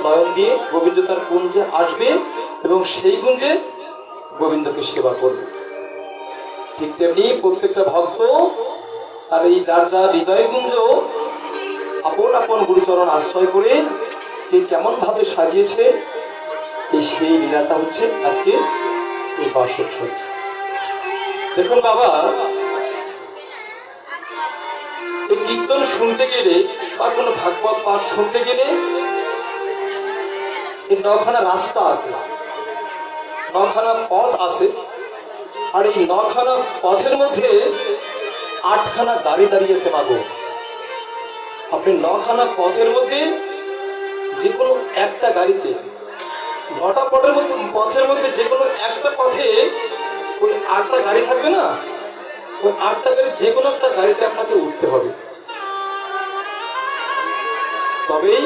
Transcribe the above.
নয়ন দিয়ে গোবিন্দ তার কুঞ্জে আসবে এবং সেই কুঞ্জে গোবিন্দকে সেবা করবে। ঠিক তেমনি প্রত্যেকটা ভক্ত তার এই যার যার হৃদয় কুঞ্জ আপন আপন গুরুচরণ আশ্রয় করে কে কেমন ভাবে সাজিয়েছে, এই সেই লীলাটা হচ্ছে আজকে এই বার্ষিক সজ্জা। দেখুন বাবা, এই কীর্তন শুনতে গেলে বা কোনো ভাগবত পাঠ শুনতে গেলে এই নখানা রাস্তা আছে, নখানা পথ আছে, আর এই নখানা পথের মধ্যে 8খানা গাড়ি দাঁড়িয়েছে মাগো। আপনি নখানা পথের মধ্যে যে কোনো একটা গাড়িতে, 9টা পথের মধ্যে যে কোনো একটা পথে ওই 8টা গাড়ি থাকবে না, ওই 8টা গাড়ি যে কোনো একটা গাড়িতে আপনাকে উঠতে হবে, তবেই